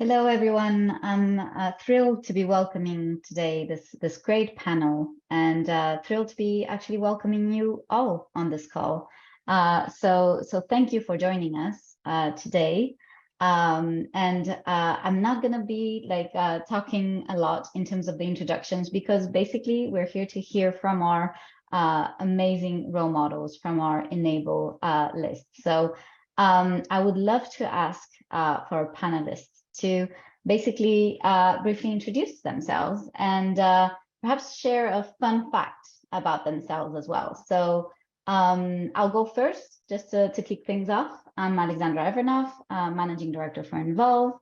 Hello, everyone. I'm thrilled to be welcoming today this great panel, and thrilled to be actually welcoming you all on this call. So thank you for joining us today. I'm not going to be talking a lot in terms of the introductions, because basically we're here to hear from our amazing role models from our Enable list. So I would love to ask for our panelists to basically briefly introduce themselves and perhaps share a fun fact about themselves as well. So I'll go first just to kick things off. I'm Alexandra Evreinoff, Managing Director for Involve,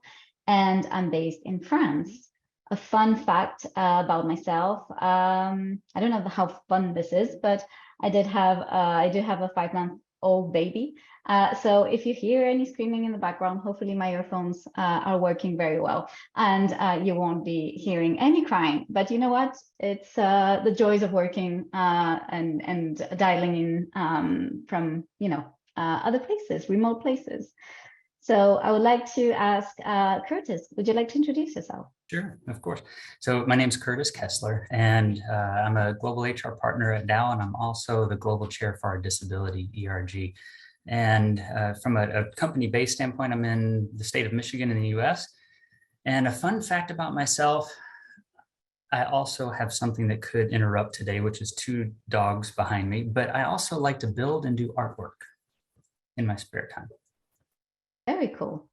and I'm based in France. A fun fact about myself, I don't know how fun this is, but I do have a 5-month-old baby. So if you hear any screaming in the background, hopefully my earphones are working very well, and you won't be hearing any crying. But you know what? It's the joys of working and dialing in from other places, remote places. So I would like to ask Curtis, would you like to introduce yourself? Sure, of course. So my name is Curtis Kesler, and I'm a global HR partner at Dow, and I'm also the global chair for our disability, ERG. And from a company-based standpoint, I'm in the state of Michigan in the US. And a fun fact about myself, I also have something that could interrupt today, which is 2 dogs behind me, but I also like to build and do artwork in my spare time. Very cool.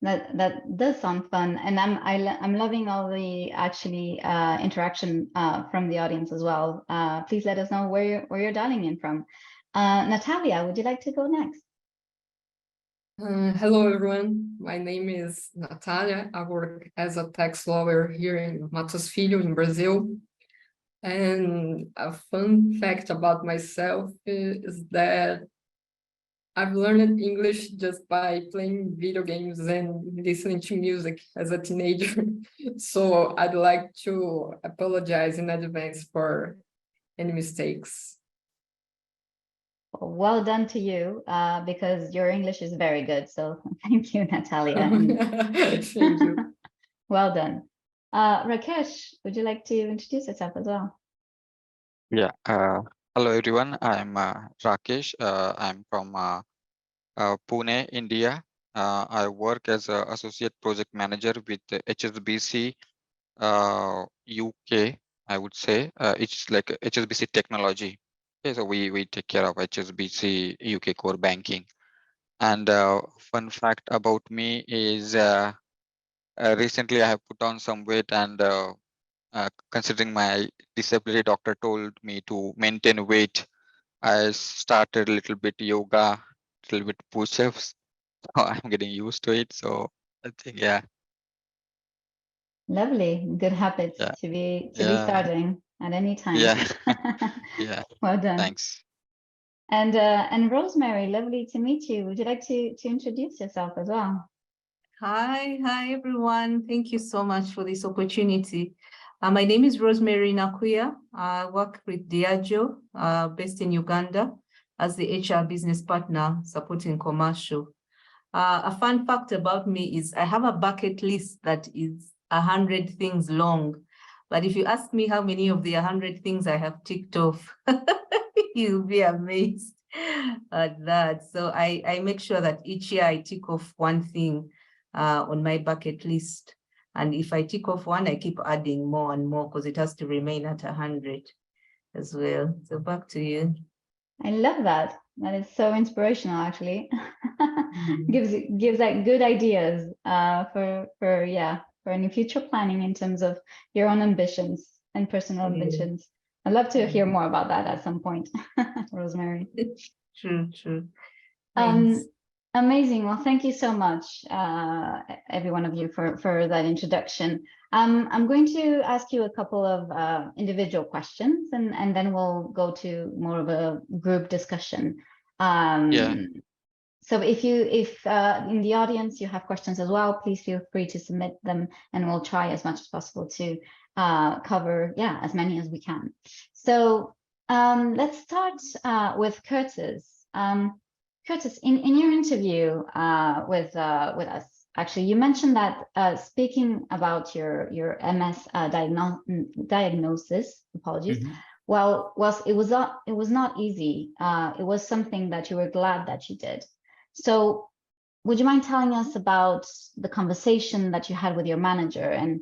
That does sound fun, and I'm loving all the actually interaction from the audience as well. Please let us know where you're dialing in from. Nathalia, would you like to go next? Hello, everyone. My name is Nathalia. I work as a tax lawyer here in Mattos Filho in Brazil. And a fun fact about myself is that I've learned English just by playing video games and listening to music as a teenager. So I'd like to apologize in advance for any mistakes. Well done to you, because your English is very good. So thank you, Nathalia. Thank you. Well done. Rakesh, would you like to introduce yourself as well? Yeah. Hello, everyone. I'm Rakesh. I'm from Pune, India. I work as an associate project manager with the HSBC UK, I would say. It's like HSBC technology. Okay, so we take care of HSBC UK core banking. And fun fact about me is recently I have put on some weight, and considering my disability, doctor told me to maintain weight. I started a little bit yoga, a little bit push-ups. So I'm getting used to it. So I think, yeah. Lovely, good habits to be starting at any time. Yeah. Yeah. Well done. Thanks. And Rosemary, lovely to meet you. Would you like to introduce yourself as well? Hi everyone. Thank you so much for this opportunity. My name is Rosemary Nakuya. I work with Diageo, based in Uganda, as the HR business partner supporting commercial. A fun fact about me is I have a bucket list that is 100 things long. But if you ask me how many of the 100 things I have ticked off, you'll be amazed at that. So I make sure that each year I tick off one thing on my bucket list. And if I tick off one, I keep adding more and more because it has to remain at 100 as well. So back to you. I love that. That is so inspirational, actually. gives like good ideas for any future planning in terms of your own ambitions and personal ambitions. I'd love to hear more about that at some point, Rosemary. True. Amazing. Well, thank you so much, every one of you, for that introduction. I'm going to ask you a couple of individual questions, and then we'll go to more of a group discussion. So if in the audience you have questions as well, please feel free to submit them, and we'll try as much as possible to cover as many as we can. So let's start with Curtis. Curtis, in your interview with us actually. You mentioned that speaking about your MS diagnosis, apologies, well, it was not easy. It was something that you were glad that you did. So would you mind telling us about the conversation that you had with your manager and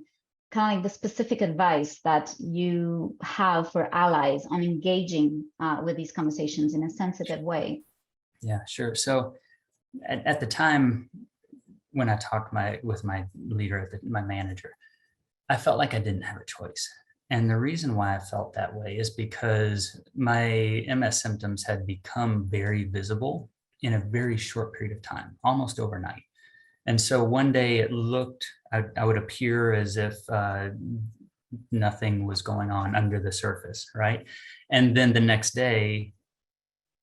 kind of like the specific advice that you have for allies on engaging with these conversations in a sensitive way? Yeah, sure. So at the time when I talked with my leader, my manager, I felt like I didn't have a choice. And the reason why I felt that way is because my MS symptoms had become very visible in a very short period of time, almost overnight. And so one day it looked, I would appear as if nothing was going on under the surface, right? And then the next day,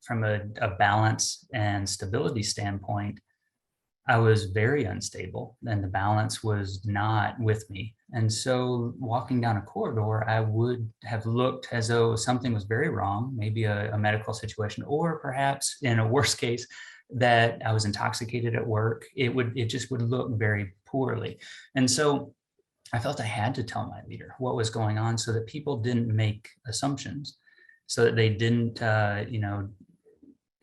from a balance and stability standpoint, I was very unstable and the balance was not with me. And so walking down a corridor, I would have looked as though something was very wrong, maybe a medical situation, or perhaps in a worst case, that I was intoxicated at work. It just would look very poorly. And so I felt I had to tell my leader what was going on so that people didn't make assumptions, so that they didn't,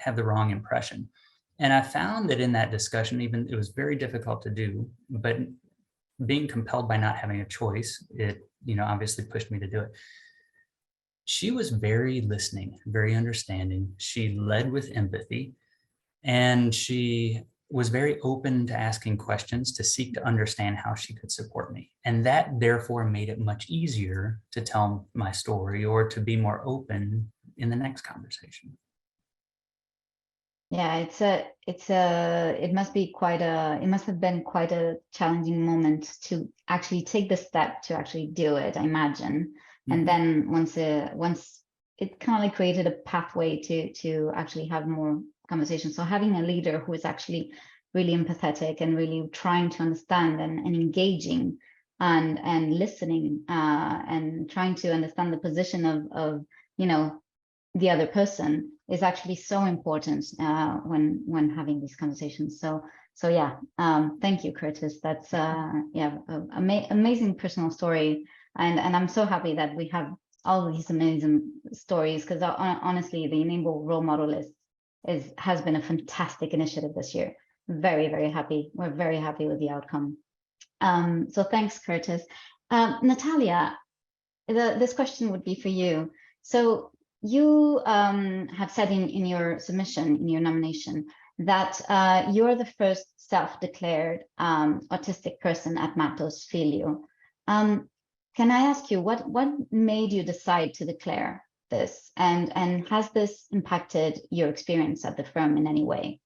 have the wrong impression. And I found that in that discussion, even it was very difficult to do, but being compelled by not having a choice, it, obviously pushed me to do it. She was very listening, very understanding. She led with empathy, and she was very open to asking questions to seek to understand how she could support me. And that therefore made it much easier to tell my story or to be more open in the next conversation. Yeah, it must have been quite a challenging moment to actually take the step to actually do it, I imagine. And then once it kind of like created a pathway to actually have more conversations. So having a leader who is actually really empathetic and really trying to understand and engaging and listening and trying to understand the position of the other person is actually so important when having these conversations. So yeah, thank you, Curtis. That's amazing personal story, and I'm so happy that we have all these amazing stories, because honestly, the Enable Role Model has been a fantastic initiative this year. Very, very happy. We're very happy with the outcome. So thanks, Curtis. Nathalia, this question would be for you. So you have said in your submission, in your nomination, that you're the first self-declared autistic person at Mattos Filho. Can I ask you, what made you decide to declare this? And has this impacted your experience at the firm in any way?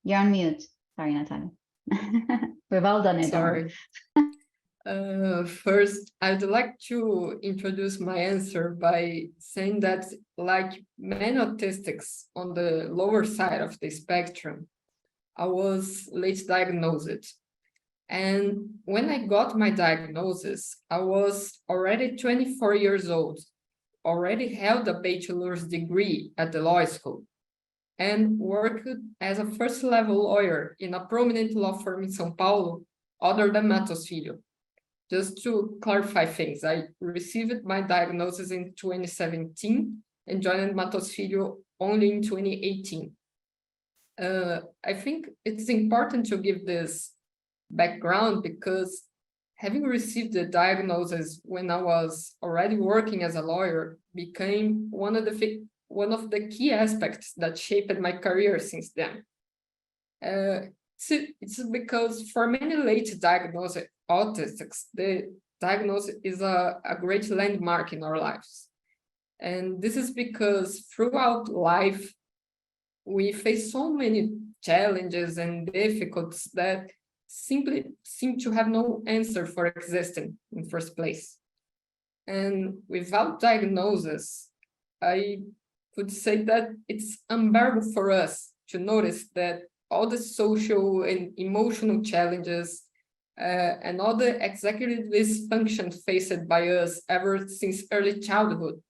You're on mute. Sorry, Nathalia. We've all done it. Sorry. First, I'd like to introduce my answer by saying that, like many autistics on the lower side of the spectrum, I was late diagnosed. And when I got my diagnosis, I was already 24 years old, already held a bachelor's degree at the law school, and worked as a first-level lawyer in a prominent law firm in São Paulo, other than Mattos Filho. Just to clarify things, I received my diagnosis in 2017 and joined Mattos Filho only in 2018. I think it's important to give this background because having received the diagnosis when I was already working as a lawyer became one of the key aspects that shaped my career since then. It's because for many late diagnosed autistics, the diagnosis is a great landmark in our lives. And this is because throughout life, we face so many challenges and difficulties that simply seem to have no answer for existing in the first place. And without diagnosis, I could say that it's unbearable for us to notice that all the social and emotional challenges and all the executive dysfunction faced by us ever since early childhood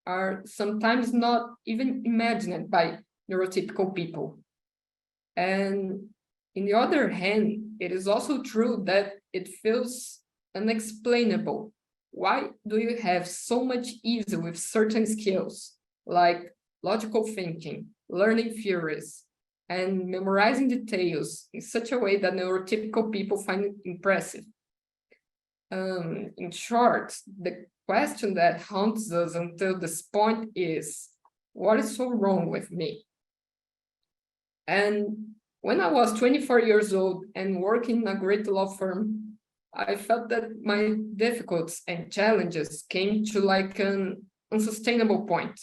are sometimes not even imagined by neurotypical people. And on the other hand, it is also true that it feels unexplainable. Why do you have so much ease with certain skills, like logical thinking, learning theories, and memorizing details in such a way that neurotypical people find it impressive? In short, the question that haunts us until this point is, what is so wrong with me? And when I was 24 years old and working in a great law firm, I felt that my difficulties and challenges came to like an unsustainable point.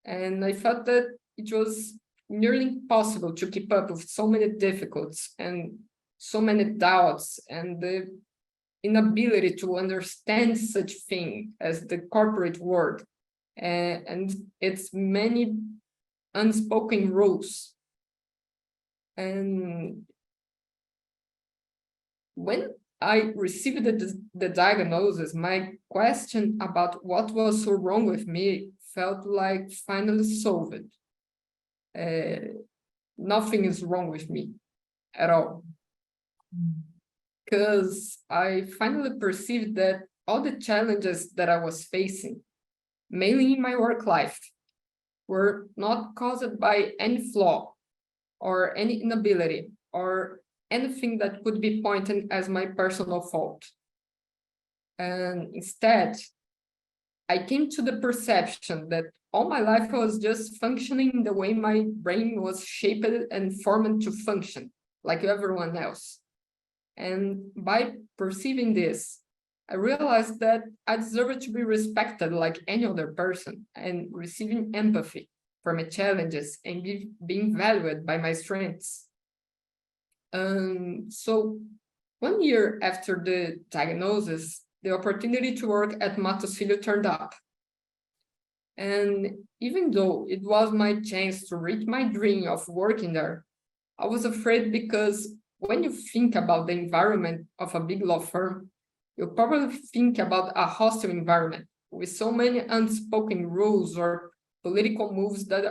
And I felt that it was nearly impossible to keep up with so many difficulties and so many doubts and the inability to understand such thing as the corporate world and its many unspoken rules. And when I received the diagnosis, my question about what was so wrong with me felt like finally solved. Nothing is wrong with me at all. Because I finally perceived that all the challenges that I was facing, mainly in my work life, were not caused by any flaw or any inability or anything that could be pointed as my personal fault. And instead, I came to the perception that all my life I was just functioning the way my brain was shaped and formed to function, like everyone else. And by perceiving this, I realized that I deserved to be respected like any other person and receiving empathy for my challenges and being valued by my strengths. So 1 year after the diagnosis, the opportunity to work at Mattos Filho turned up. And even though it was my chance to reach my dream of working there, I was afraid because when you think about the environment of a big law firm, you probably think about a hostile environment with so many unspoken rules or political moves that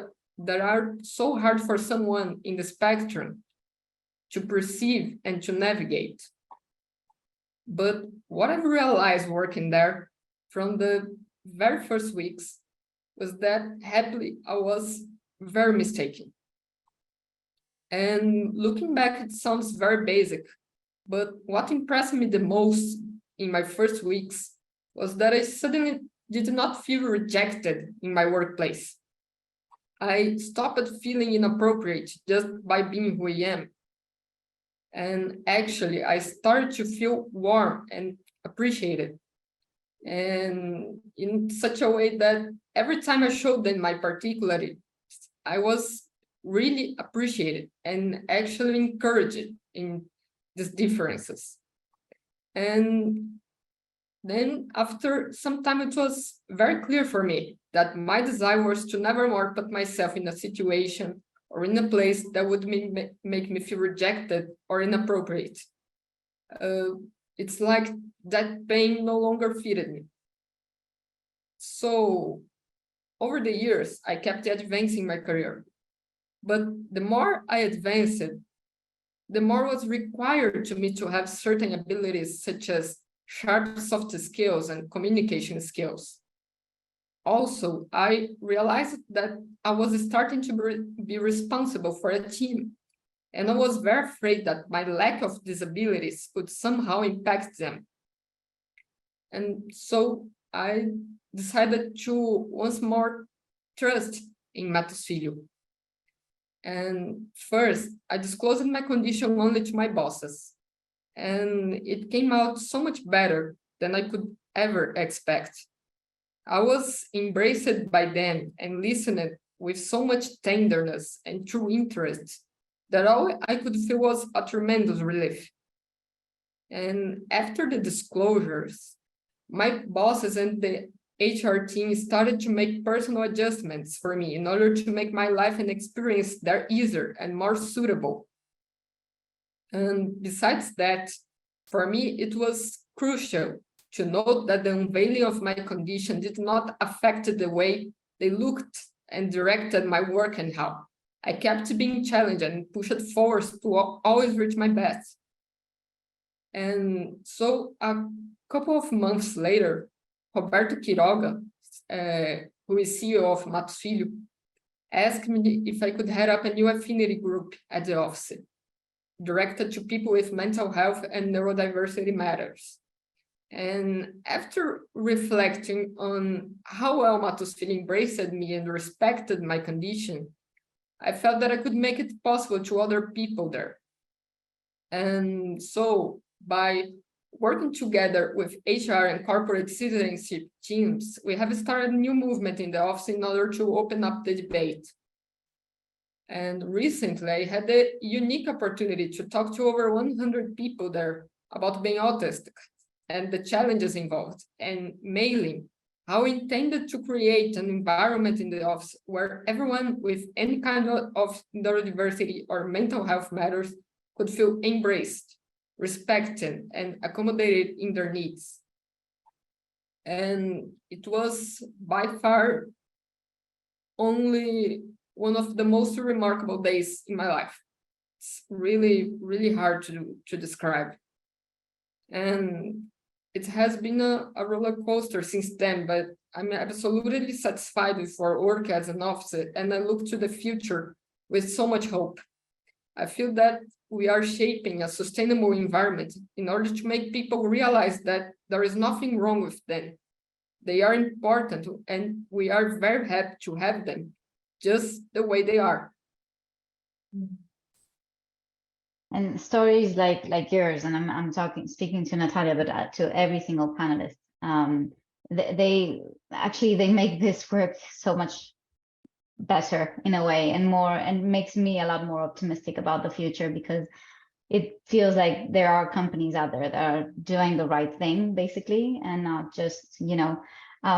are so hard for someone in the spectrum to perceive and to navigate. But what I realized working there from the very first weeks was that happily I was very mistaken. And looking back, it sounds very basic, but what impressed me the most in my first weeks was that I suddenly did not feel rejected in my workplace. I stopped feeling inappropriate just by being who I am. And actually, I started to feel warm and appreciated. And in such a way that every time I showed them my particularity, I was really appreciated and actually encouraged in these differences. And then after some time, it was very clear for me that my desire was to never more put myself in a situation or in a place that would make me feel rejected or inappropriate. It's like that pain no longer fitted me. So over the years, I kept advancing my career. But the more I advanced, the more was required to me to have certain abilities such as sharp soft skills and communication skills. Also, I realized that I was starting to be responsible for a team, and I was very afraid that my lack of these abilities could somehow impact them. And so I decided to once more trust in Mattos Filho. And first, I disclosed my condition only to my bosses, and it came out so much better than I could ever expect. I was embraced by them and listened with so much tenderness and true interest that all I could feel was a tremendous relief. And after the disclosures, my bosses and the HR team started to make personal adjustments for me in order to make my life and experience there easier and more suitable. And besides that, for me, it was crucial to note that the unveiling of my condition did not affect the way they looked and directed my work and how. I kept being challenged and pushed forward to always reach my best. And so a couple of months later, Roberto Quiroga, who is CEO of Mattos Filho, asked me if I could head up a new affinity group at the office, directed to people with mental health and neurodiversity matters. And after reflecting on how well Mattos Filho embraced me and respected my condition, I felt that I could make it possible to other people there. And so by working together with HR and corporate citizenship teams, we have started a new movement in the office in order to open up the debate. And recently, I had the unique opportunity to talk to over 100 people there about being autistic and the challenges involved, and mainly how we intended to create an environment in the office where everyone with any kind of neurodiversity or mental health matters could feel embraced, respected, and accommodated in their needs. And it was by far only one of the most remarkable days in my life. It's really, really hard to describe. And it has been a roller coaster since then, but I'm absolutely satisfied with our work as an office, and I look to the future with so much hope. I feel that we are shaping a sustainable environment in order to make people realize that there is nothing wrong with them. They are important, and we are very happy to have them just the way they are. And stories like yours, and I'm speaking to Nathalia, but to every single panelist, they make this work so much better in a way, and makes me a lot more optimistic about the future, because it feels like there are companies out there that are doing the right thing, basically, and not just,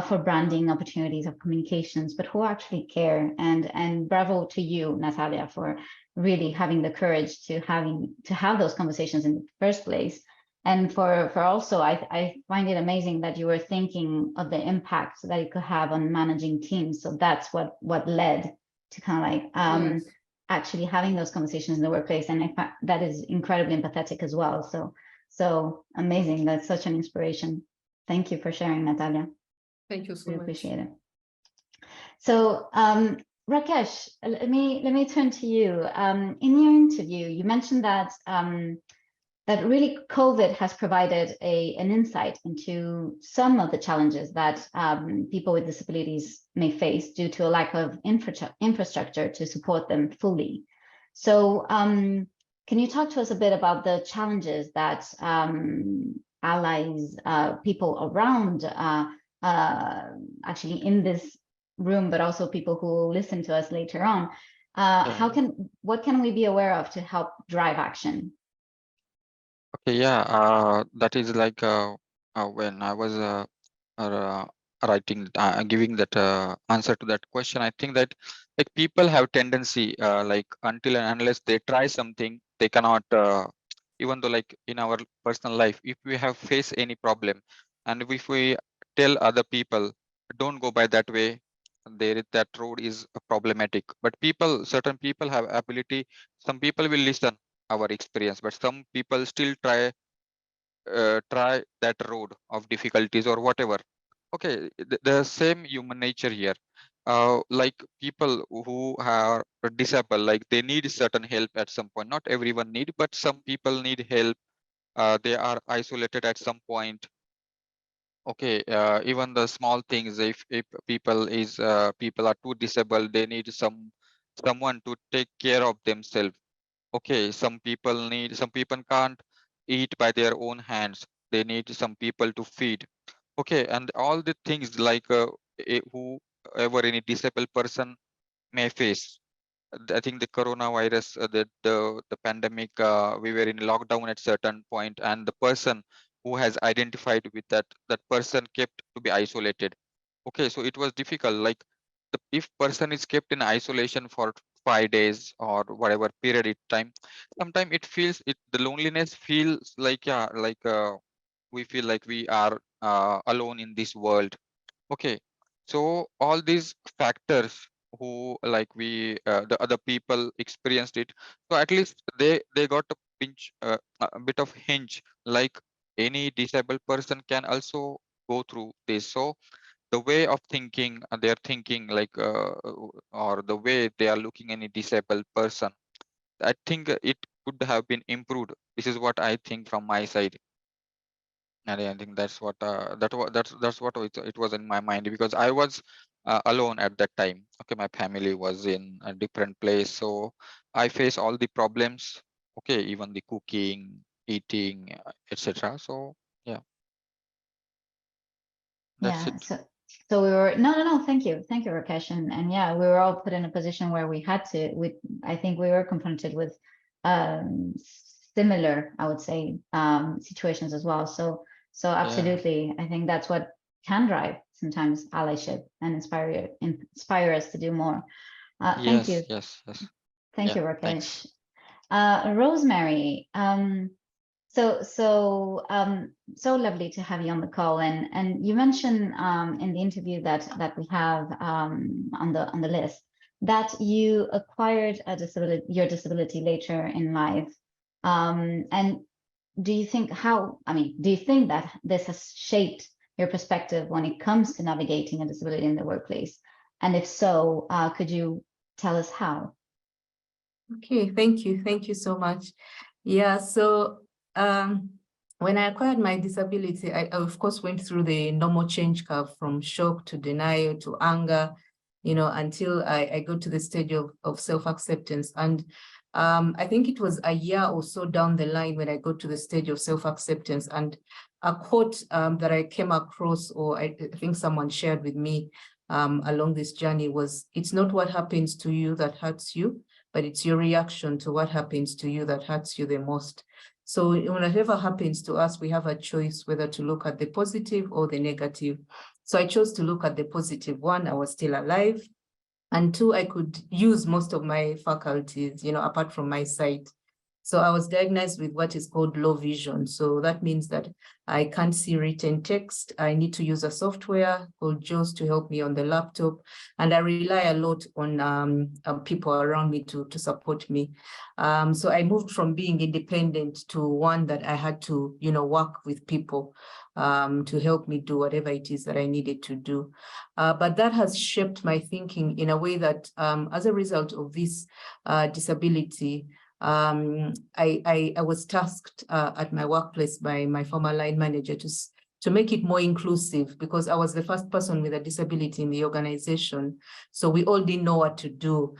for branding opportunities of communications, but who actually care. And bravo to you, Nathalia, for really having the courage to have those conversations in the first place. And for also, I find it amazing that you were thinking of the impact that it could have on managing teams. So that's what led to kind of like Yes. actually having those conversations in the workplace. And in fact, that is incredibly empathetic as well. So amazing. That's such an inspiration. Thank you for sharing, Nathalia. Thank you so We much. appreciate it. So Rakesh, let me turn to you. In your interview, you mentioned that that really COVID has provided an insight into some of the challenges that people with disabilities may face due to a lack of infrastructure to support them fully. So can you talk to us a bit about the challenges that allies, people around, actually in this room, but also people who listen to us later on, what can we be aware of to help drive action? Okay, yeah, that is like when I was writing, giving that answer to that question. I think that like people have tendency like until and unless they try something, they cannot. Even though like in our personal life, if we have faced any problem, and if we tell other people, don't go by that way, that road is problematic. But certain people have ability. Some people will listen our experience, but some people still try that road of difficulties or whatever. Okay, the same human nature here. Like people who are disabled, like they need certain help at some point. Not everyone need, but some people need help. They are isolated at some point. Okay, even the small things, if people are too disabled, they need someone to take care of themselves. Okay, some people can't eat by their own hands. They need some people to feed. Okay, and all the things like whoever any disabled person may face. I think the coronavirus, the pandemic, we were in lockdown at certain point, and the person who has identified with that person kept to be isolated. Okay, so it was difficult. Like if person is kept in isolation for 5 days or whatever period of time, sometimes the loneliness feels like we feel like we are alone in this world. Okay, so all these factors who like the other people experienced it. So at least they got a pinch, a bit of hinge, like any disabled person can also go through this. So the way of thinking, they're thinking like, or the way they are looking any disabled person, I think it could have been improved. This is what I think from my side. And I think that's what that's what it was in my mind, because I was alone at that time. Okay, my family was in a different place, so I face all the problems. Okay, even the cooking, eating, etc. So yeah, that's Yeah, it. so we were no, thank you, Rakesh, and yeah, we were all put in a position where we had to. I think we were confronted with similar, I would say, situations as well. So absolutely, I think that's what can drive sometimes allyship and inspire us to do more. Thank you, Yes. thank you, Thanks. Rakesh. Rosemary, so lovely to have you on the call, and you mentioned in the interview that we have on the list that you acquired your disability later in life, and do you think that this has shaped your perspective when it comes to navigating a disability in the workplace, and if so, could you tell us how? Okay, thank you so much. Yeah, so when I acquired my disability, I of course went through the normal change curve from shock to denial to anger, until I got to the stage of self-acceptance. And I think it was a year or so down the line when I got to the stage of self-acceptance, and a quote that I came across, or I think someone shared with me along this journey, was, "It's not what happens to you that hurts you, but it's your reaction to what happens to you that hurts you the most." So whatever happens to us, we have a choice whether to look at the positive or the negative. So I chose to look at the positive. One, I was still alive. And two, I could use most of my faculties, apart from my sight. So I was diagnosed with what is called low vision. So that means that I can't see written text. I need to use a software called JAWS to help me on the laptop. And I rely a lot on people around me to support me. So I moved from being independent to one that I had to, work with people to help me do whatever it is that I needed to do. But that has shaped my thinking in a way that as a result of this disability, I was tasked at my workplace by my former line manager to make it more inclusive, because I was the first person with a disability in the organization. So we all didn't know what to do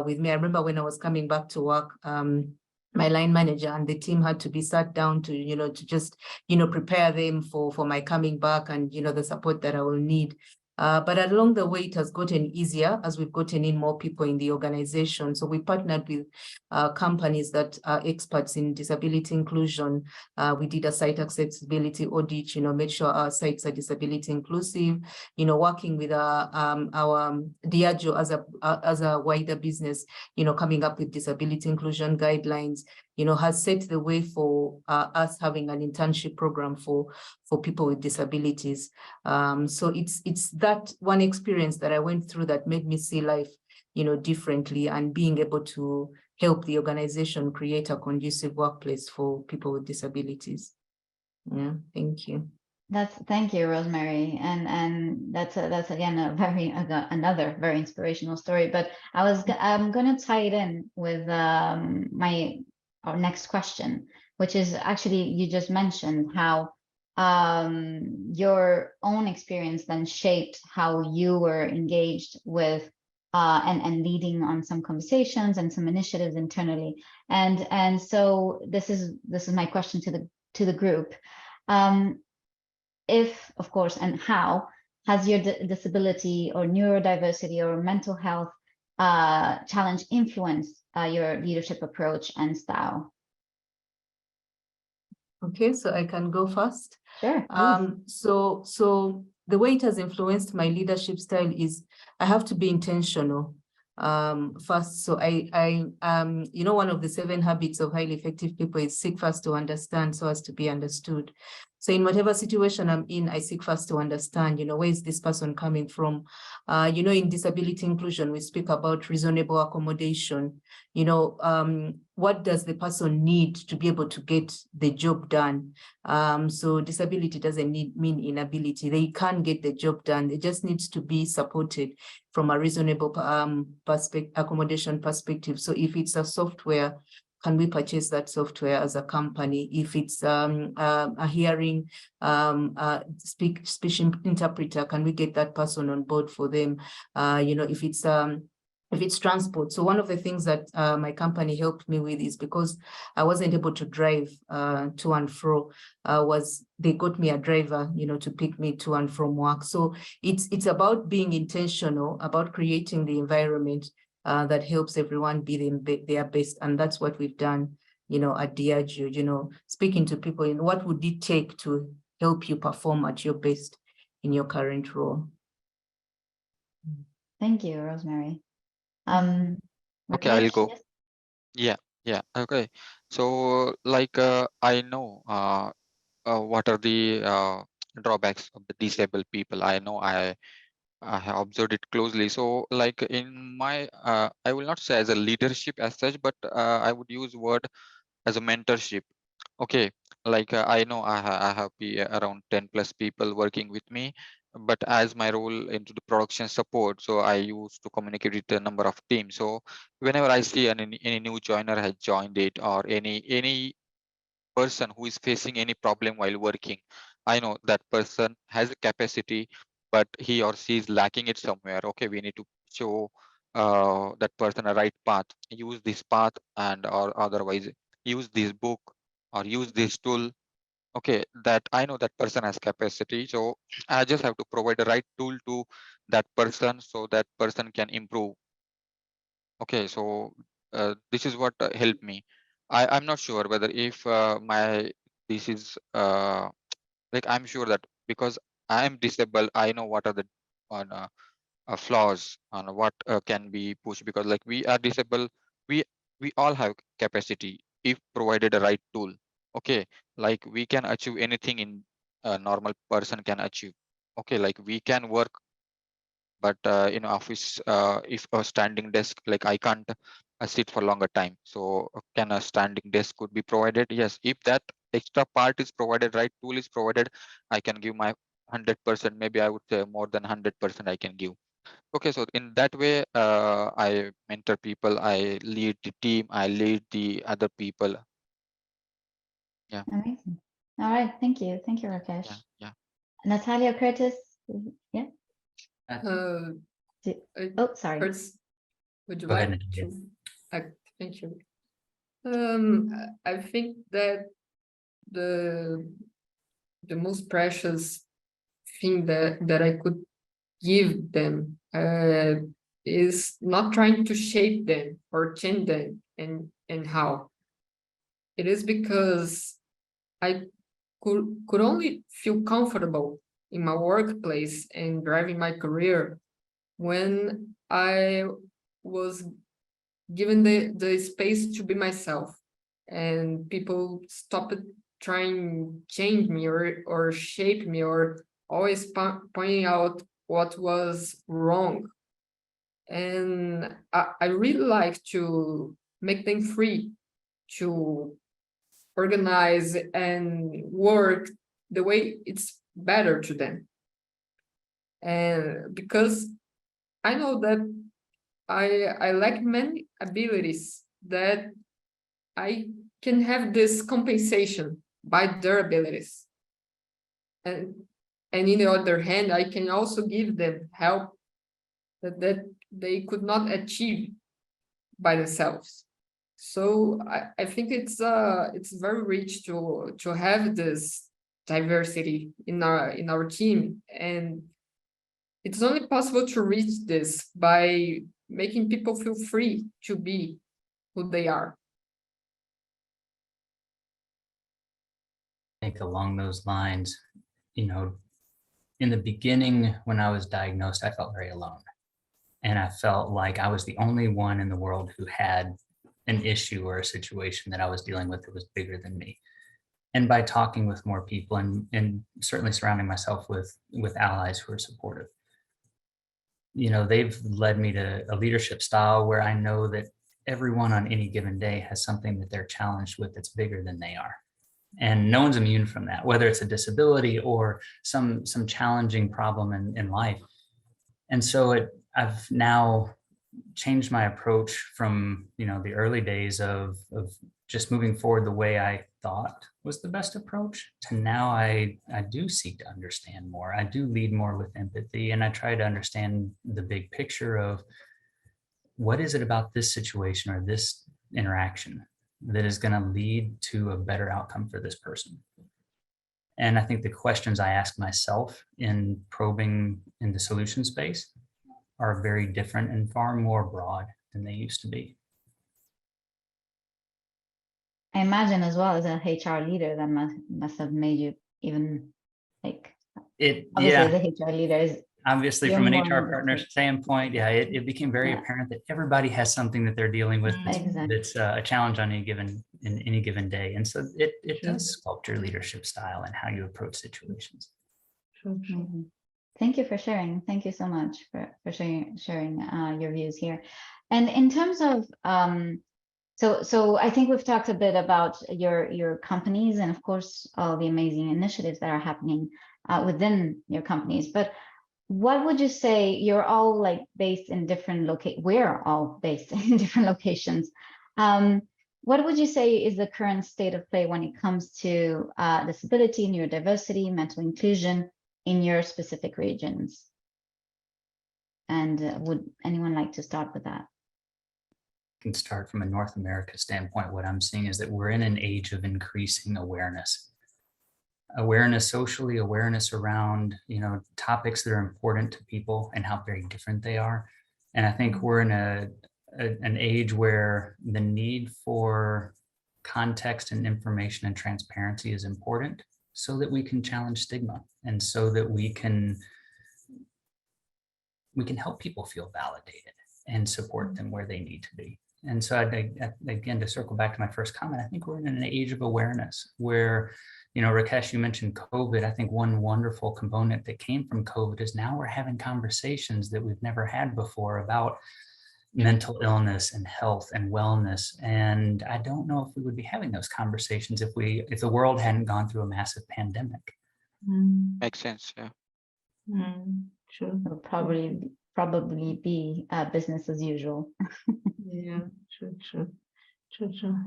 with me. I remember when I was coming back to work, my line manager and the team had to be sat down to just prepare them for my coming back and the support that I will need. But along the way, it has gotten easier as we've gotten in more people in the organization. So we partnered with companies that are experts in disability inclusion. We did a site accessibility audit, made sure our sites are disability inclusive, working with our Diageo as a wider business, coming up with disability inclusion guidelines, has set the way for us having an internship program for people with disabilities. So it's that one experience that I went through that made me see life, differently, and being able to help the organization create a conducive workplace for people with disabilities. Yeah, thank you. Thank you, Rosemary, and that's again another very inspirational story. But I'm going to tie it in with our next question, which is actually, you just mentioned how your own experience then shaped how you were engaged with and leading on some conversations and some initiatives internally. And so this is my question to the group. If, of course, and how has your disability or neurodiversity or mental health challenge influenced your leadership approach and style? Okay, so I can go first. Sure. So the way it has influenced my leadership style is I have to be intentional. First, so I one of the 7 habits of highly effective people is seek first to understand so as to be understood. So in whatever situation I'm in, I seek first to understand, where is this person coming from? In disability inclusion, we speak about reasonable accommodation. What does the person need to be able to get the job done? So disability doesn't mean inability. They can't get the job done. They just need to be supported from a reasonable accommodation perspective. So if it's a software, can we purchase that software as a company? If it's a hearing speech interpreter, can we get that person on board for them? If it's transport. So one of the things that my company helped me with is because I wasn't able to drive to and fro, was they got me a driver, to pick me to and from work. So it's about being intentional, about creating the environment that helps everyone be their best. And that's what we've done, at Diageo, speaking to people in what would it take to help you perform at your best in your current role. Thank you, Rosemary. Okay, I'll Rakesh, go. yes? Yeah. Okay. So I know what are the drawbacks of the disabled people. I know I have observed it closely. So in my, I will not say as a leadership as such, but I would use word as a mentorship. Okay, I know I have around 10 plus people working with me, but as my role into the production support, so I used to communicate with a number of teams. So whenever I see any new joiner has joined it, or any person who is facing any problem while working, I know that person has a capacity, but he or she is lacking it somewhere. Okay, we need to show that person a right path. Use this path, and or otherwise use this book or use this tool. Okay, that I know that person has capacity, so I just have to provide the right tool to that person so that person can improve. Okay, so this is what helped me. I'm not sure whether if this is I'm sure that because I am disabled, I know what are the on flaws on what can be pushed, because we are disabled, we we all have capacity if provided a right tool. Okay, we can achieve anything in a normal person can achieve. Okay, we can work, but in office, if a standing desk, I can't sit for longer time, so can a standing desk could be provided? Yes, if that extra part is provided, right tool is provided, I can give my 100%, maybe I would say more than 100% I can give. Okay, so in that way, I mentor people, I lead the team, I lead the other people. Yeah. Amazing. All right, thank you. Thank you, Rakesh. Yeah. Nathalia, Curtis, yeah? Oh, sorry. Curtis, would you Go like ahead, to? Thank you. I think that the most precious thing that I could give them is not trying to shape them or change them, and how. It is because I could only feel comfortable in my workplace and driving my career when I was given the space to be myself, and people stopped trying to change me or shape me, or always pointing out what was wrong. And I really like to make them free to organize and work the way it's better to them. And because I know that I lack many abilities that I can have this compensation by their abilities. And in the other hand, I can also give them help that they could not achieve by themselves. So I think it's very rich to have this diversity in our team, and it's only possible to reach this by making people feel free to be who they are. I think along those lines, in the beginning, when I was diagnosed, I felt very alone. And I felt like I was the only one in the world who had an issue or a situation that I was dealing with that was bigger than me. and by talking with more people and certainly surrounding myself with allies who are supportive. You know, they've led me to a leadership style where I know that everyone on any given day has something that they're challenged with that's bigger than they are. And no one's immune from that, whether it's a disability or some challenging problem in life. And so I've now changed my approach from, you know, the early days of just moving forward the way I thought was the best approach to now I do seek to understand more. I do lead more with empathy, and I try to understand the big picture of what is it about this situation or this interaction that is going to lead to a better outcome for this person. And I think the questions I ask myself in probing in the solution space are very different and far more broad than they used to be. I imagine as well as a HR leader that must have made you even like obviously yeah. as a HR leader is obviously you're from an more HR than partner just- standpoint, yeah, it became very Yeah. apparent that everybody has something that they're dealing with that's, Exactly. that's a challenge on any given day. And so it Sure. does sculpt your leadership style and how you approach situations. Mhm. Thank you for sharing. Thank you so much for sharing your views here. And in terms of so I think we've talked a bit about your companies and of course all the amazing initiatives that are happening within your companies. But what would you say, you're all like based in different we're all based in different locations. What would you say is the current state of play when it comes to disability, neurodiversity, mental inclusion in your specific regions? And would anyone like to start with that? Can start from a North America standpoint. What I'm seeing is that we're in an age of increasing awareness socially, awareness around, you know, topics that are important to people and how very different they are. And I think we're in an age where the need for context and information and transparency is important so that we can challenge stigma and so that we can help people feel validated and support them where they need to be. And so again, to circle back to my first comment, I think we're in an age of awareness where, you know, Rakesh, you mentioned COVID. I think one wonderful component that came from COVID is now we're having conversations that we've never had before about mental illness and health and wellness. And I don't know if we would be having those conversations if the world hadn't gone through a massive pandemic. Makes sense. Yeah. Sure. It'll probably be business as usual. Yeah, true.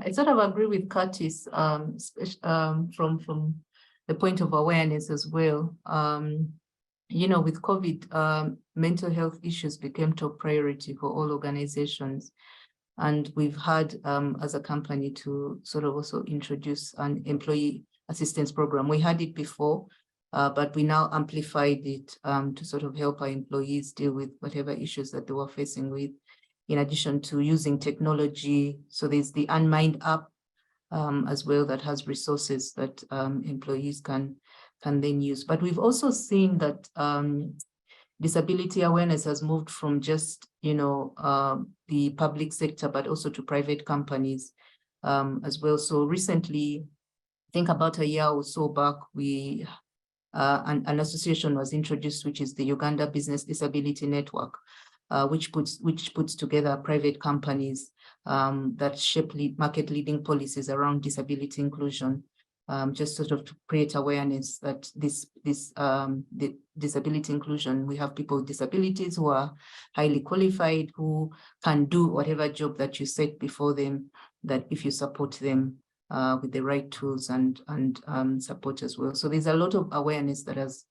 I sort of agree with Curtis from the point of awareness as well. You know, with COVID, mental health issues became top priority for all organizations. And we've had, as a company, to sort of also introduce an employee assistance program. We had it before, but we now amplified it to sort of help our employees deal with whatever issues that they were facing with, in addition to using technology. So there's the Unmind app as well that has resources that employees can then use. But we've also seen that disability awareness has moved from just, you know, the public sector, but also to private companies as well. So recently, I think about a year or so back, we an association was introduced, which is the Uganda Business Disability Network, which puts together private companies that shape market leading policies around disability inclusion, just sort of to create awareness that the disability inclusion, we have people with disabilities who are highly qualified, who can do whatever job that you set before them, that if you support them with the right tools and support as well. So there's a lot of awareness that has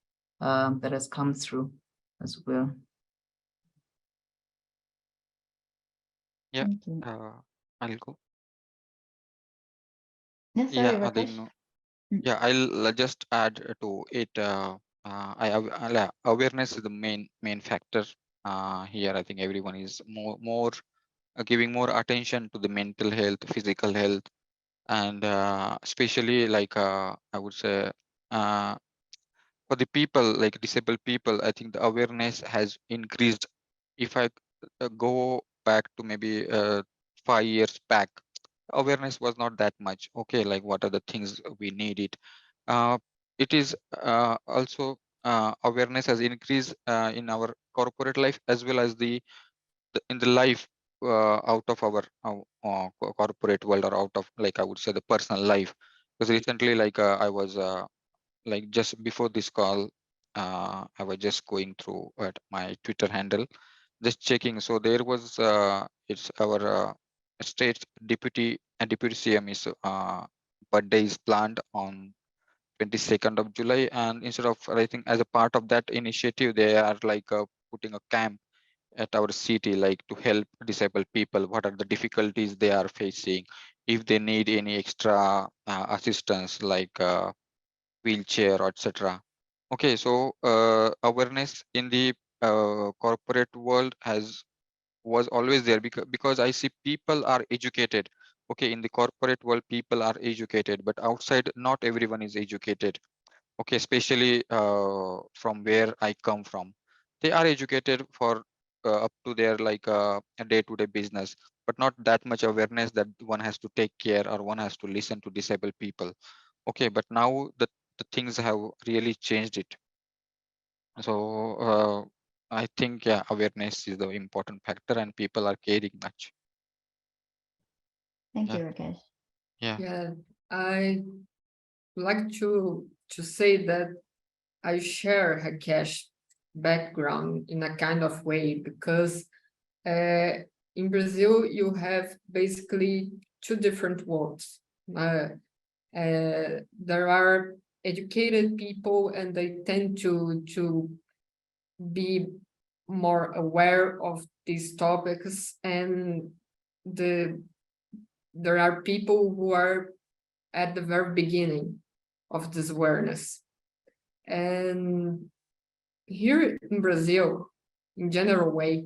come through as well. Yeah, Thank you. I'll go. Yes, sorry, Yeah, Rakesh. yeah, I'll just add to it. Awareness is the main factor here. I think everyone is more giving more attention to the mental health, physical health, and especially like I would say for the people like disabled people. I think the awareness has increased. If I go back to maybe 5 years back, awareness was not that much. Okay, like what are the things we needed? It is also awareness has increased in our corporate life as well as in the life out of our corporate world, or out of, like, I would say, the personal life. Because recently, like, I was like just before this call, I was just going through at my Twitter handle, just checking. So there was it's our state deputy CM is birthday is planned on 22nd of July, and instead of, I think, as a part of that initiative, they are like putting a camp at our city, like to help disabled people. What are the difficulties they are facing? If they need any extra assistance, like wheelchair, or etc. Okay, so awareness in the corporate world was always there, because I see people are educated. Okay, in the corporate world, people are educated, but outside, not everyone is educated. Okay, especially from where I come from, they are educated for up to their, like, a day-to-day business, but not that much awareness that one has to take care, or one has to listen to disabled people. Okay, but now the things have really changed it. So I think, yeah, awareness is the important factor, and people are caring much. Thank Yeah, you, Rakesh. yeah, Yeah, I like to say that I share Rakesh background in a kind of way, because in Brazil you have basically two different worlds. There are educated people, and they tend to be more aware of these topics, and there are people who are at the very beginning of this awareness. And here in Brazil, in general way,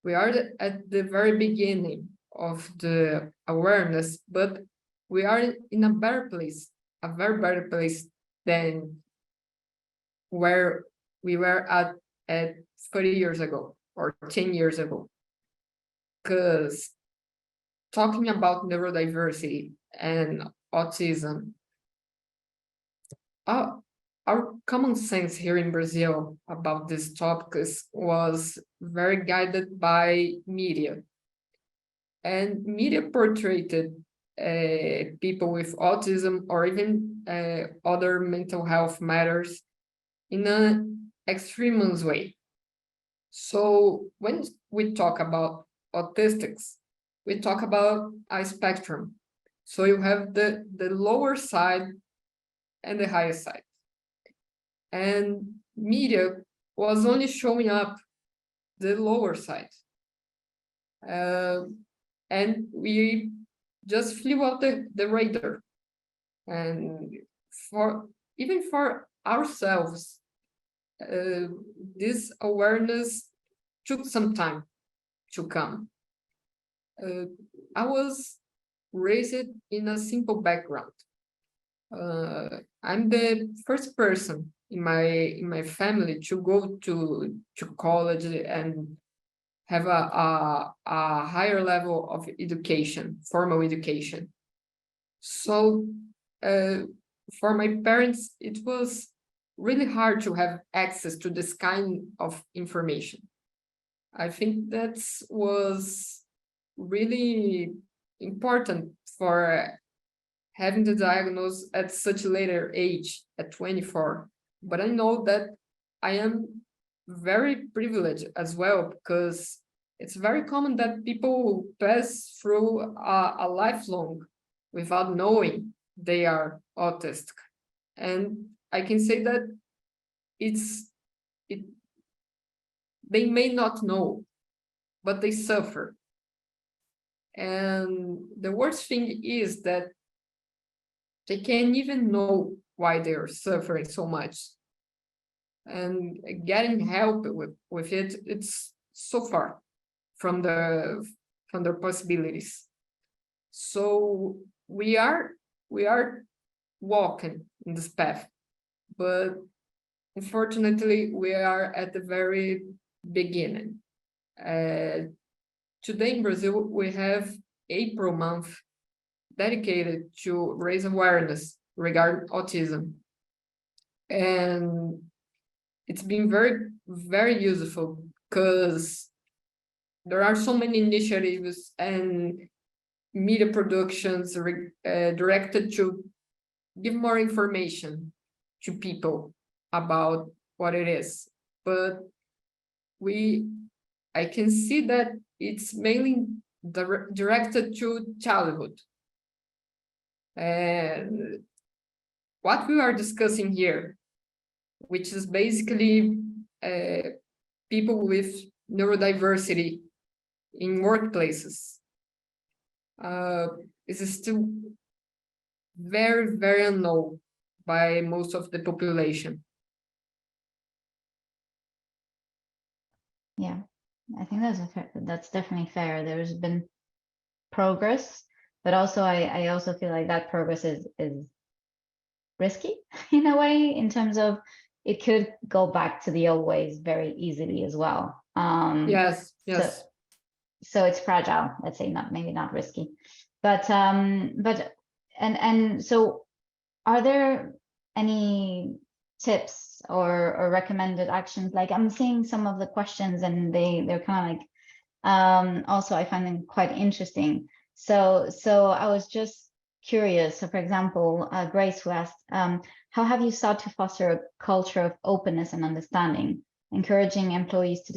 we are at the very beginning of the awareness, but we are in a better place, a very better place than where we were at 30 years ago or 10 years ago. Because talking about neurodiversity and autism, our common sense here in Brazil about this topic was very guided by media. And media portrayed people with autism, or even other mental health matters, in an extremist way. So when we talk about autistics, we talk about a spectrum. So you have the lower side and the higher side. And media was only showing up the lower side. And we just flew out the radar. And even for ourselves, this awareness took some time to come. I was raised in a simple background. I'm the first person in my family to go to college and have a higher level of education, formal education. So for my parents, it was really hard to have access to this kind of information. I think that was really important for having the diagnosis at such a later age, at 24. But I know that I am very privileged as well, because it's very common that people pass through a lifelong without knowing they are autistic. And I can say that they may not know, but they suffer. And the worst thing is that they can't even know why they're suffering so much. And getting help with it, it's so far from their possibilities. So we are walking in this path, but unfortunately we are at the very beginning. Today in Brazil we have April month, dedicated to raise awareness regarding autism. And it's been very, very useful because there are so many initiatives and media productions directed to give more information to people about what it is. But I can see that it's mainly directed to childhood. And what we are discussing here, which is basically people with neurodiversity in workplaces, is still very, very unknown by most of the population. Yeah, I think that's definitely fair. There's been progress, but also I also feel like that progress is risky in a way, in terms of it could go back to the old ways very easily as well. Yes. So it's fragile, let's say, maybe not risky, but so are there any tips or recommended actions? Like, I'm seeing some of the questions and they're kind of like, also I find them quite interesting. So I was just curious. So for example, Grace, who asked, how have you sought to foster a culture of openness and understanding, encouraging employees to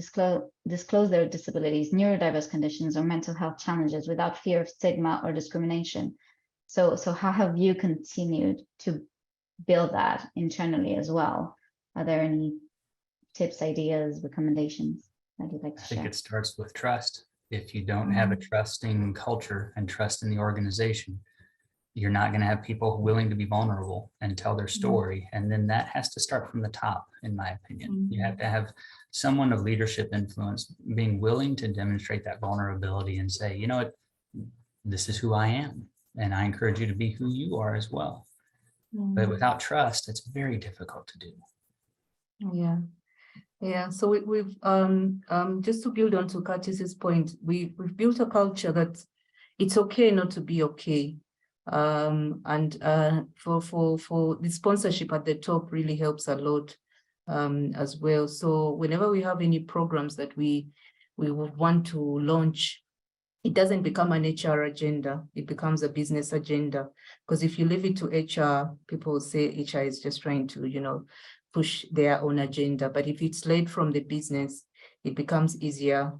disclose their disabilities, neurodiverse conditions, or mental health challenges without fear of stigma or discrimination? So how have you continued to build that internally as well? Are there any tips, ideas, recommendations that you'd like to share? I think it starts with trust. If you don't have a trusting culture and trust in the organization, you're not going to have people willing to be vulnerable and tell their story. And then that has to start from the top, in my opinion. You have to have someone of leadership influence being willing to demonstrate that vulnerability and say, you know what, this is who I am. And I encourage you to be who you are as well. But without trust, it's very difficult to do. Yeah. So we've just to build on to Curtis's point, we've built a culture that it's okay not to be okay. And for the sponsorship at the top really helps a lot as well. So whenever we have any programs that we would want to launch, it doesn't become an HR agenda, it becomes a business agenda. Because if you leave it to HR, people will say HR is just trying to, push their own agenda. But if it's led from the business, it becomes easier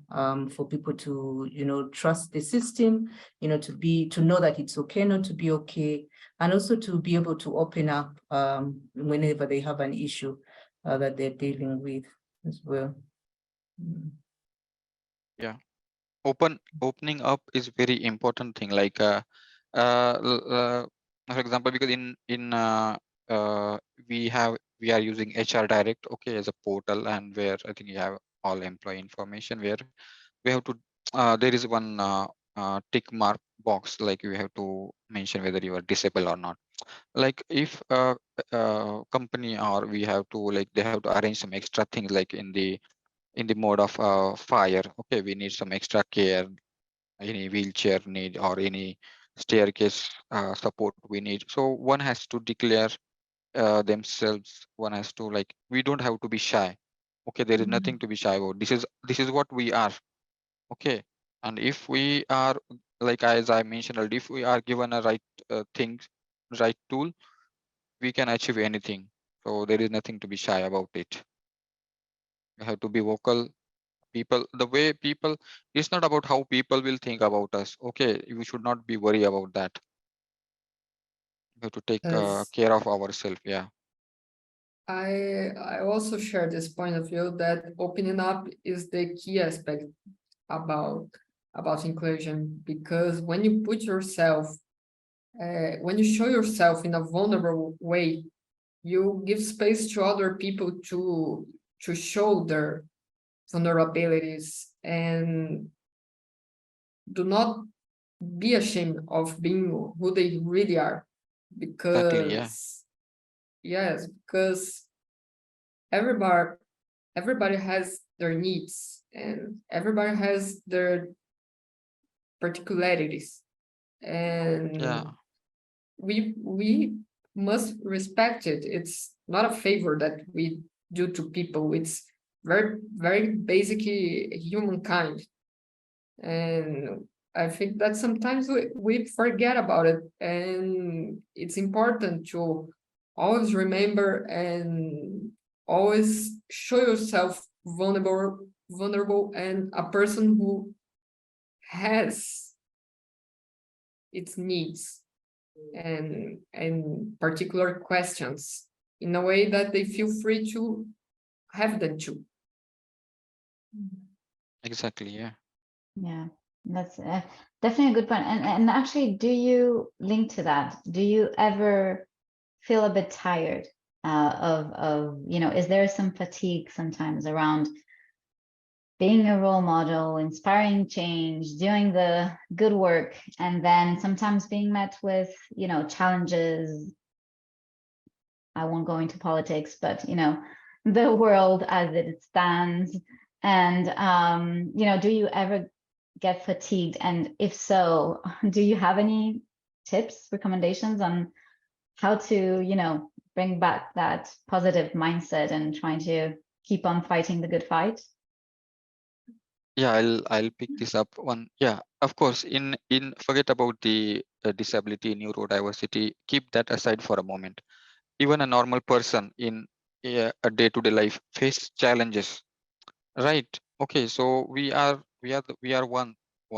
for people to, trust the system, to know that it's okay not to be okay, and also to be able to open up whenever they have an issue that they're dealing with as well. Yeah. Opening up is very important thing. Like for example, because we are using HR Direct, okay, as a portal, and where I think you have all employee information, where we have to there is one tick mark box, like you have to mention whether you are disabled or not. Like if a company, or we have to, like, they have to arrange some extra things, like in the mode of fire, okay, we need some extra care, any wheelchair need or any staircase support we need. So one has to declare themselves. One has to, like, we don't have to be shy. Okay, there is nothing to be shy about. This is what we are. Okay, and if we are, like, as I mentioned earlier, if we are given a right things, right tool, we can achieve anything. So there is nothing to be shy about it. We have to be vocal. People, the way people, it's not about how people will think about us. Okay, we should not be worried about that. We have to take care of ourselves. Yeah. I also share this point of view that opening up is the key aspect about inclusion, because when you put yourself, when you show yourself in a vulnerable way, you give space to other people to show their vulnerabilities, and do not be ashamed of being who they really are, because Exactly, yeah. yes, because everybody has their needs, and everybody has their particularities, and Yeah. we must respect it. It's not a favor that we do to people. It's very basic humankind, and I think that sometimes we forget about it, and it's important to always remember and always show yourself vulnerable, and a person who has its needs and particular questions in a way that they feel free to have them too. Exactly. Yeah. Yeah, that's definitely a good point. And actually, do you link to that? Do you ever feel a bit tired of, you know, is there some fatigue sometimes around being a role model, inspiring change, doing the good work, and then sometimes being met with, you know, challenges? I won't go into politics, but, you know, the world as it stands. And, you know, do you ever get fatigued? And if so, do you have any tips, recommendations on how to, you know, bring back that positive mindset and trying to keep on fighting the good fight? Yeah, I'll pick this up one. Yeah, of course. In forget about the disability, neurodiversity. Keep that aside for a moment. Even a normal person in a day-to-day life face challenges, right? Okay, so we are one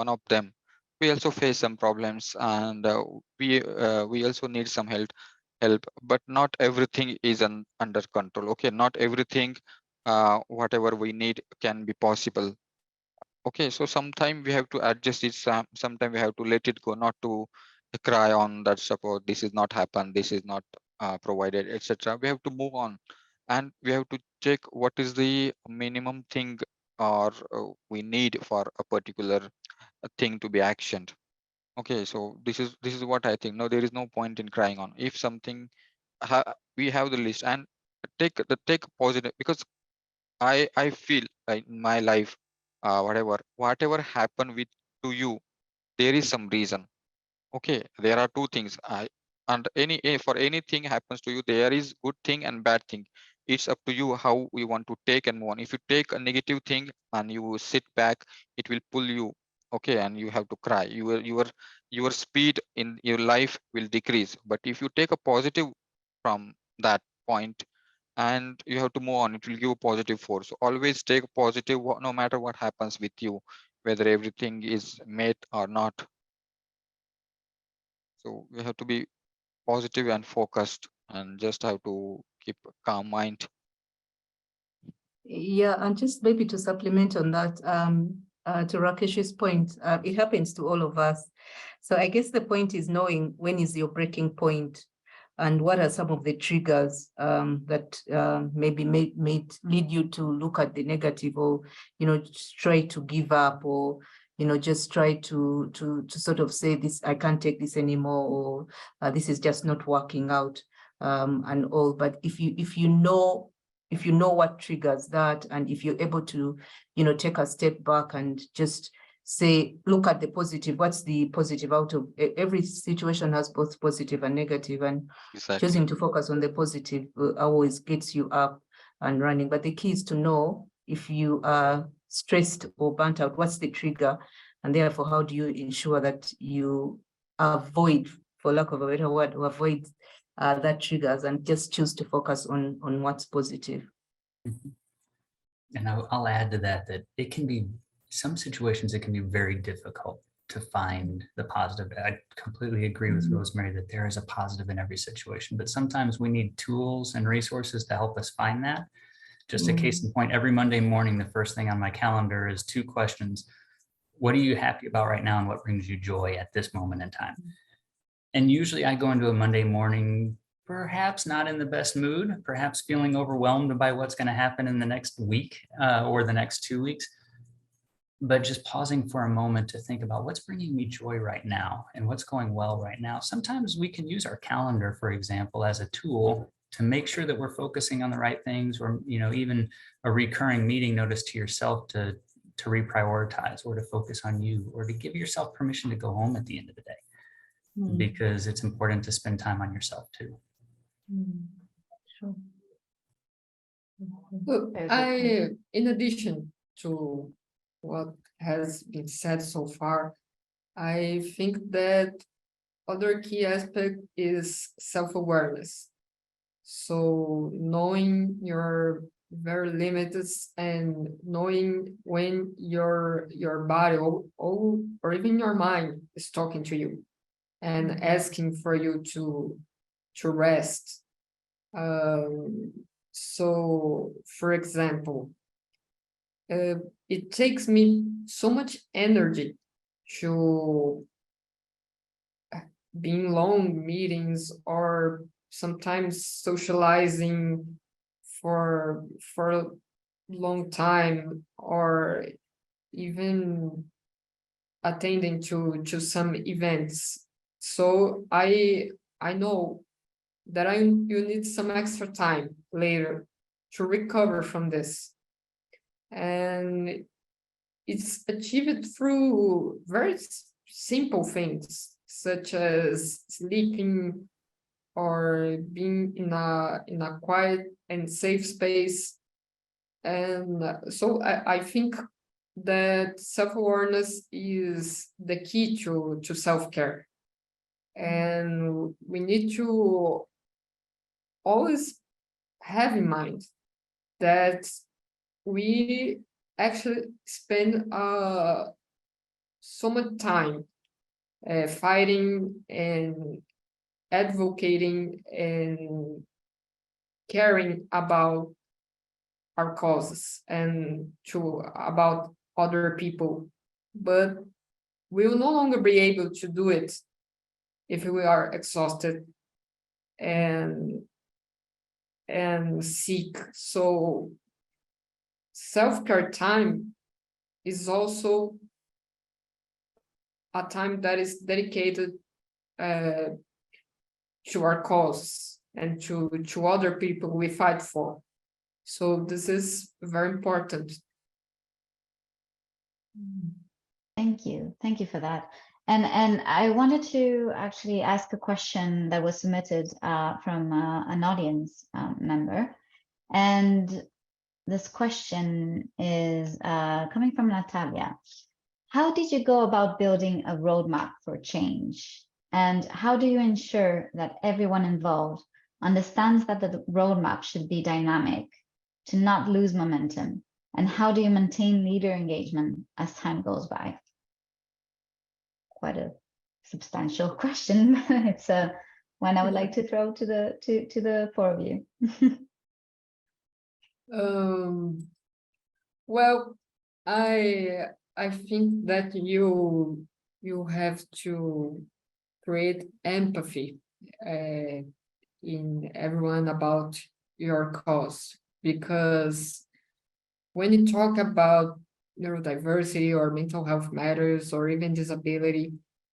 of them. We also face some problems, and we also need some help. But not everything is under control. Okay, not everything whatever we need can be possible. Okay, so sometimes we have to adjust it. Sometimes we have to let it go, not to cry on that support. This is not happened. This is not provided, etc. We have to move on, and we have to check what is the minimum thing or we need for a particular thing to be actioned. Okay, so this is what I think. No, there is no point in crying on. If something we have the list and take positive, because I feel like in my life, whatever happened with to you, there is some reason. Okay, there are two things. And for anything happens to you, there is good thing and bad thing. It's up to you how you want to take and move on. If you take a negative thing and you sit back, it will pull you. Okay, and you have to cry. Your speed in your life will decrease. But if you take a positive from that point, and you have to move on, it will give a positive force. So always take positive, no matter what happens with you, whether everything is met or not. So we have to be positive and focused, and just have to keep a calm mind. Yeah, and just maybe to supplement on that, to Rakesh's point, it happens to all of us. So I guess the point is knowing when is your breaking point, and what are some of the triggers that maybe may lead you to look at the negative, or just try to give up, or just try to sort of say, this, I can't take this anymore, or this is just not working out, and all. But if you know what triggers that, and if you're able to take a step back and just say, look at the positive, what's the positive out of every situation? Has both positive and negative, and Exactly. choosing to focus on the positive always gets you up and running. But the key is to know if you are stressed or burnt out, what's the trigger, and therefore how do you ensure that you avoid, for lack of a better word, avoid that triggers, and just choose to focus on what's positive. And I'll add to that it can be, some situations, it can be very difficult to find the positive. I completely agree with Rosemary that there is a positive in every situation, but sometimes we need tools and resources to help us find that. Just a case in point, every Monday morning, the first thing on my calendar is 2 questions. What are you happy about right now, and what brings you joy at this moment in time? And usually I go into a Monday morning, perhaps not in the best mood, perhaps feeling overwhelmed by what's going to happen in the next week or the next 2 weeks. But just pausing for a moment to think about what's bringing me joy right now and what's going well right now. Sometimes we can use our calendar, for example, as a tool to make sure that we're focusing on the right things, or even a recurring meeting notice to yourself to reprioritize, or to focus on you, or to give yourself permission to go home at the end of the day. because it's important to spend time on yourself too. Sure. Look, Very good point. in addition to what has been said so far, I think that other key aspect is self-awareness. So knowing your very limits and knowing when your body or even your mind is talking to you and asking for you to rest. So, for example, it takes me so much energy to be in long meetings or sometimes socializing for a long time, or even attending to some events. So I know that you need some extra time later to recover from this. And it's achieved through very simple things, such as sleeping or being in a quiet and safe space. And so I think that self-awareness is the key to self-care. And we need to always have in mind that we actually spend so much time fighting and advocating and caring about our causes and about other people, but we will no longer be able to do it if we are exhausted and sick. So self-care time is also a time that is dedicated to our cause and to other people we fight for. So this is very important. Thank you for that. And I wanted to actually ask a question that was submitted from an audience member, and this question is coming from Nathalia. How did you go about building a roadmap for change? And how do you ensure that everyone involved understands that the roadmap should be dynamic to not lose momentum? And how do you maintain leader engagement as time goes by? Quite a substantial question. It's one I would like to throw to the four of you. Well, I think that you have to create empathy in everyone about your cause, because when you talk about neurodiversity or mental health matters or even disability,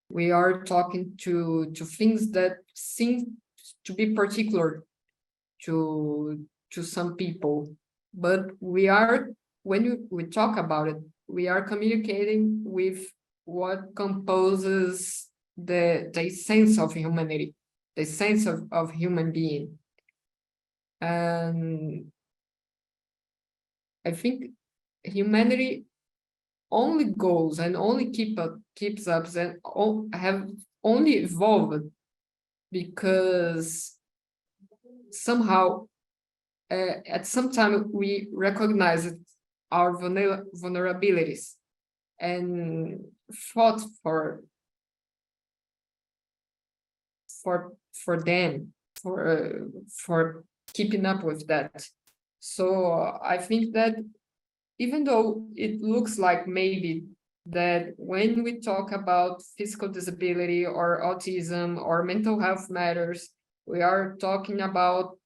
we are talking to things that seem to be particular to some people, but when we talk about it, we are communicating with what composes the sense of humanity, the sense of human being. And I think humanity only goes and only keeps up and have only evolved because somehow at some time we recognized our vulnerabilities and fought for them, for keeping up with that. So I think that even though it looks like maybe that when we talk about physical disability or autism or mental health matters, we are talking about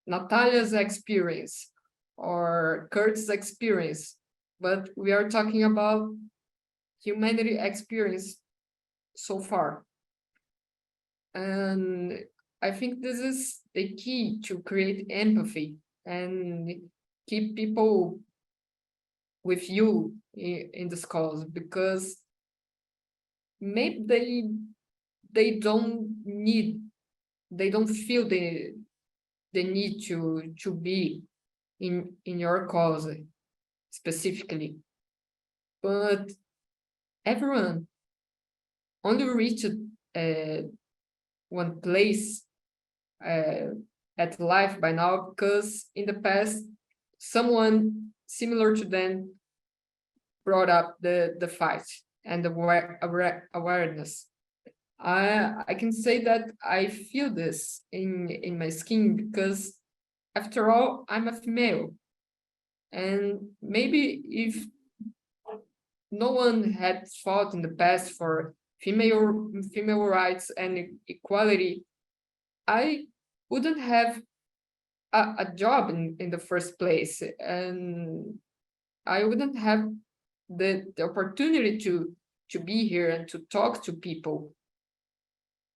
Nathalia's experience or Kurt's experience, but we are talking about humanity experience so far. And I think this is the key to create empathy and keep people with you in this cause, because maybe they don't feel the need to be in your cause specifically, but everyone only reached one place at life by now because in the past someone similar to them brought up the fight and the awareness. I can say that I feel this in my skin because after all, I'm a female. And maybe if no one had fought in the past for female rights and equality, I wouldn't have a job in the first place, and I wouldn't have the opportunity to be here and to talk to people.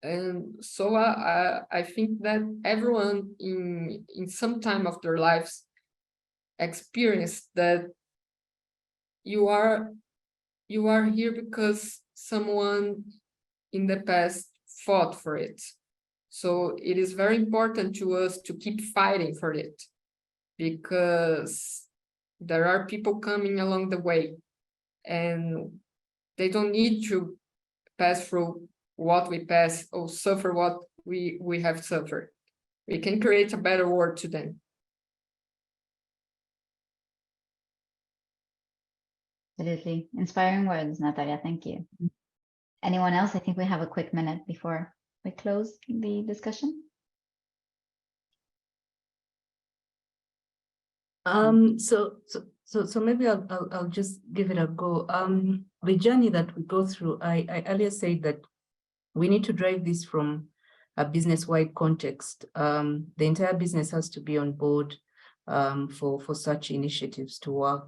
And so I think that everyone in some time of their lives experience that you are here because someone in the past fought for it. So it is very important to us to keep fighting for it, because there are people coming along the way and they don't need to pass through what we pass or suffer what we have suffered. We can create a better world to them. Absolutely. Inspiring words, Nathalia. Thank you. Anyone else? I think we have a quick minute before we close the discussion. So maybe I'll just give it a go. The journey that we go through, I earlier said that we need to drive this from a business-wide context. The entire business has to be on board for such initiatives to work.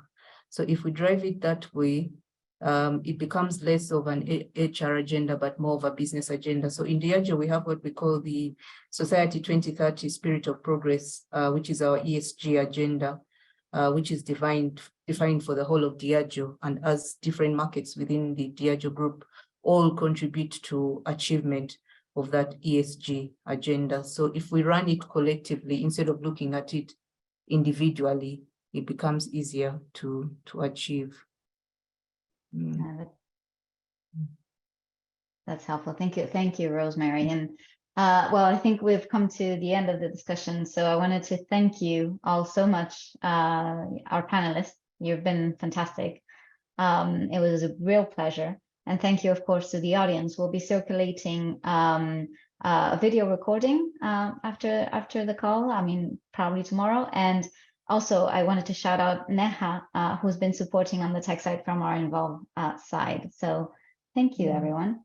So if we drive it that way, it becomes less of an HR agenda, but more of a business agenda. So in Diageo, we have what we call the Society 2030 Spirit of Progress, which is our ESG agenda, which is defined for the whole of Diageo, and as different markets within the Diageo group all contribute to achievement of that ESG agenda. So if we run it collectively, instead of looking at it individually, it becomes easier to achieve. That's helpful. Thank you, Rosemary. And well, I think we've come to the end of the discussion. So I wanted to thank you all so much, our panelists. You've been fantastic. It was a real pleasure. And thank you, of course, to the audience. We'll be circulating a video recording after the call, I mean, probably tomorrow. And also, I wanted to shout out Neha, who's been supporting on the tech side from our involved side. So thank you, everyone.